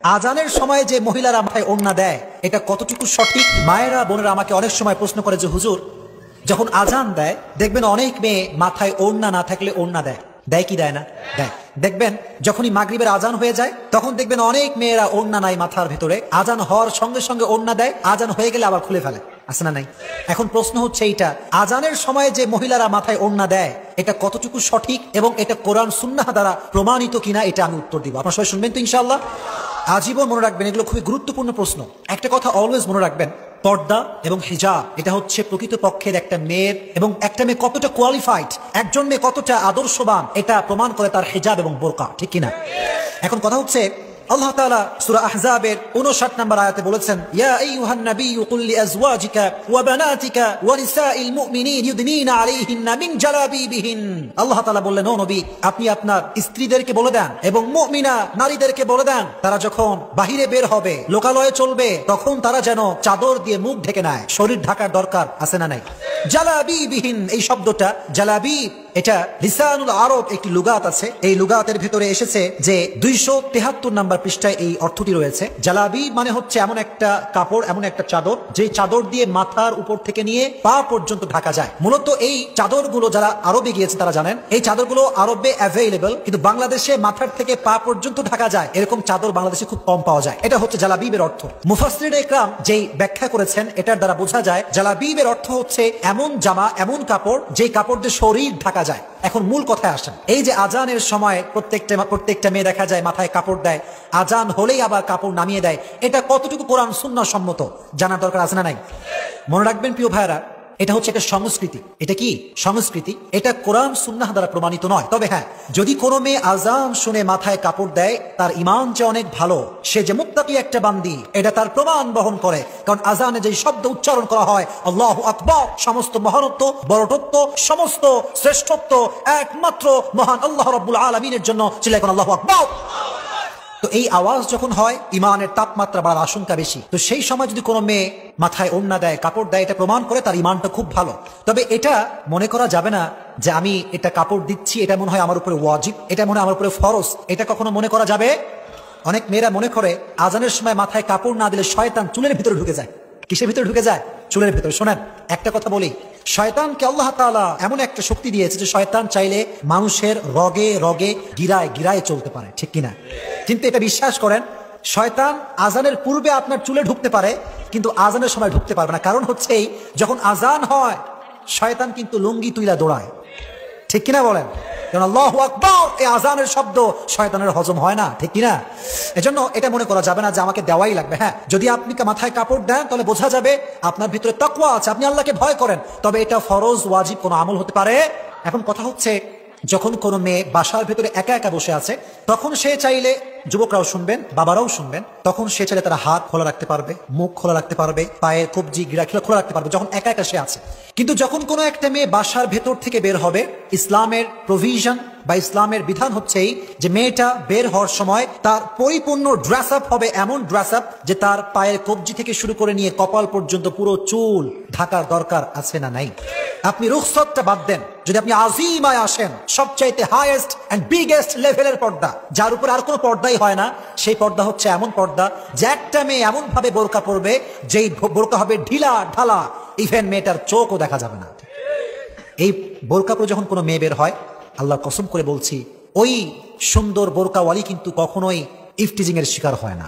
আজানের সময় যে মহিলারা মাথায় ওড়না দেয় এটা কতটুকু সঠিক? মায়েরা বোনেরা আমাকে অনেক সময় প্রশ্ন করে যে হুজুর, যখন আজান দেয় দেখবেন অনেক মেয়ে মাথায় ওড়না না থাকলে ওড়না দেয়। দেয় কি দেয় না? দেয়। দেখবেন যখনই মাগরিবের আজান হয়ে যায় তখন দেখবেন অনেক মেয়েরা ওড়না নাই মাথার ভেতরে, আজান হওয়ার সঙ্গে সঙ্গে ওড়না দেয়, আজান হয়ে গেলে আবার খুলে ফেলে। আছে না নাই? এখন প্রশ্ন হচ্ছে এইটা, আজানের সময় যে মহিলারা মাথায় ওড়না দেয় এটা কতটুকু সঠিক এবং এটা কোরআন সুন্নাহ দ্বারা প্রমাণিত কিনা, এটা আমি উত্তর দিব। আপনারা সবাই শুনবেন তো ইনশাআল্লাহ? আজীবন মনে রাখবেন, এগুলো খুবই গুরুত্বপূর্ণ প্রশ্ন। একটা কথা অলওয়েজ মনে রাখবেন, পর্দা এবং হিজাব এটা হচ্ছে প্রকৃত পক্ষের একটা মেয়ের, এবং একটা মেয়ে কতটা কোয়ালিফাইড, একজন মেয়ে কতটা আদর্শবান এটা প্রমাণ করে তার হিজাব এবং বোরকা, ঠিক কিনা? এখন কথা হচ্ছে আল্লাহ তাআলা সূরা আহজাবের 59 নম্বর আয়াতে বলেছেন, ইয়া আইয়ুহান নাবিয়্যু কুল লিআজওয়াজিকা ওয়া বানাতিকা ওয়া নিসাইল মুমিনিন ইউদনিনা আলাইহিন্না মিন জালাবিবিহিন। আল্লাহ তাআলা বললেন, ও নবী, আপনি আপনার স্ত্রীদেরকে বলে দেন এবং মুমিনা নারীদেরকে বলে দেন, তারা যখন বাহিরে বের হবে, লোকালয়ে চলবে, তখন তারা যেন চাদর দিয়ে মুখ ঢেকে নেয়। শরীর ঢাকার দরকার আছে না নাই? জালাবিবিহিন, এই শব্দটা জালাবিব এটা লিসানুল আরব একটি লুগাত আছে। এই লুগাতের ভিতরে এসেছে যে 273 নম্বর পৃষ্ঠায় এই অর্থটি রয়েছে। জালাবি মানে হচ্ছে এমন একটা কাপড়, এমন একটা চাদর যে চাদর দিয়ে মাথার উপর থেকে নিয়ে পা পর্যন্ত ঢাকা যায়। মূলত এই চাদরগুলো যারা আরবে গিয়েছে তারা জানেন, এই চাদরগুলো আরবে অ্যাভেলেবল, কিন্তু বাংলাদেশে মাথার থেকে পা পর্যন্ত ঢাকা যায় এরকম চাদর বাংলাদেশে খুব কম পাওয়া যায়। এটা হচ্ছে জালাবিবের অর্থ। মুফাসসিরিনে ইকরাম যেই ব্যাখ্যা করেছেন এটার দ্বারা বোঝা যায় জালাবিবের অর্থ হচ্ছে এমন জামা, এমন কাপড় যেই কাপড় দিয়ে শরীর ঢাকা যায়। এখন মূল কথায় আসেন, এই যে আজানের সময় প্রত্যেকটা মেয়ে দেখা যায় মাথায় কাপড় দেয়, আজান হলেই আবার কাপড় নামিয়ে দেয়, এটা কতটুকু কোরআন সুন্নাহ সম্মত জানার দরকার আছে না নাই? মনে রাখবেন প্রিয় ভাইরা, এটা হচ্ছে একটা সংস্কৃতি। এটা কি সংস্কৃতি? এটা কোরআন সুন্নাহ দ্বারা প্রমাণিত নয়। তবে হ্যাঁ, যদি কোনো মেয়ে আজান শুনে মাথায় কাপড় দেয়, তার ঈমান যে অনেক ভালো, সে যে মুত্তাকি একটা বান্দি, এটা তার প্রমাণ বহন করে। কারণ আজানে যে শব্দ উচ্চারণ করা হয় আল্লাহু আকবার, সমস্ত মহানত্ব, বড়ত্ব, সমস্ত শ্রেষ্ঠত্ব একমাত্র মহান আল্লাহ রাব্বুল আলামিনের জন্য। চিল্লায় কোন আল্লাহু আকবার। তো এই আওয়াজ যখন হয়, ইমানের তাপমাত্রা বাড়ার আশঙ্কা বেশি। তো সেই সময় যদি কোনো মেয়ে মাথায় ওড়না দেয়, কাপড় দেয়, এটা প্রমাণ করে তার ইমানটা খুব ভালো। তবে এটা মনে করা যাবে না যে আমি এটা কাপড় দিচ্ছি, এটা মনে হয় আমার উপরে ওয়াজিব, এটা মনে হয় আমার উপরে ফরজ, এটা কখনো মনে করা যাবে? অনেক মেয়েরা মনে করে আজানের সময় মাথায় কাপড় না দিলে শয়তান চুলের ভিতরে ঢুকে যায়। কিসের ভিতরে ঢুকে যায়? চুলের ভিতরে। শোনেন, একটা কথা বলি, শয়তানকে আল্লাহ তাআলা এমন একটা শক্তি দিয়েছে যে শয়তান চাইলে মানুষের রগে রগে গিরায় গিরায় চলতে পারে, ঠিক কিনা? কিন্তু এটা বিশ্বাস করেন, শয়তান আজানের পূর্বে আপনার চুলে ঢুকতে পারে কিন্তু আজানের সময় ঢুকতে পারবে না। কারণ হচ্ছে এই, যখন আজান হয় শয়তান কিন্তু লুঙ্গি তুইলা দৌড়ায়, ঠিক কিনা বলেন? কারণ আল্লাহু আকবার এই আজানের শব্দ শয়তানের হজম হয় না, ঠিক কিনা? এজন্য এটা মনে করা যাবে না যে আমাকে দেওয়াই লাগবে। হ্যাঁ, যদি আপনি মাথায় কাপড় দেন তাহলে বোঝা যাবে আপনার ভিতরে তাকওয়া আছে, আপনি আল্লাহকে ভয় করেন। তবে এটা ফরজ ওয়াজিব কোনো আমল হতে পারে। এখন কথা হচ্ছে, যখন কোনো মেয়ে বাসার ভিতরে একা একা বসে আছে, তখন সে চাইলে, যুবকরাও শুনবেন, বাবারাও শুনবেন, তখন সে চাইলে তারা হাত খোলা রাখতে পারবে, মুখ খোলা রাখতে পারবে, পায়ের কবজি গিরাখিলা খোলা রাখতে পারবে, যখন একা একা সে আছে। কিন্তু যখন কোনো একটা মেয়ে বাসার ভেতর থেকে বের হবে, ইসলামের প্রভিশন বা ইসলামের বিধান হচ্ছে যে মেয়েটা বের হওয়ার সময় তার পরিপূর্ণ ড্রেস আপ হবে, এমন ড্রেস আপ যে তার পায়ের কবজি থেকে শুরু করে নিয়ে কপাল পর্যন্ত পুরো চুল ঢাকার দরকার আছে না নাই? আপনি রুখসতটা বাদ দেন, যদি আপনি আজিমায় আসেন, সবচাইতে হাইয়েস্ট এন্ড বিগেস্ট লেভেলের পর্দা, যার উপর আর কোনো পর্দাই হয় না, সেই পর্দা হচ্ছে এমন পর্দা যে একটা মেয়ে এমন ভাবে বোরকা পরবে যেই বোরকা হবে ঢিলা ঢালা, ইভেন মেয়েটার চোখও দেখা যাবে না। এই বোরকা পরে যখন কোনো মেয়ে বের হয়, আল্লাহ কসম করে বলছি, ওই সুন্দর বোরকাওয়ালি কিন্তু কখনোই ইফটিজিং এর শিকার হয় না।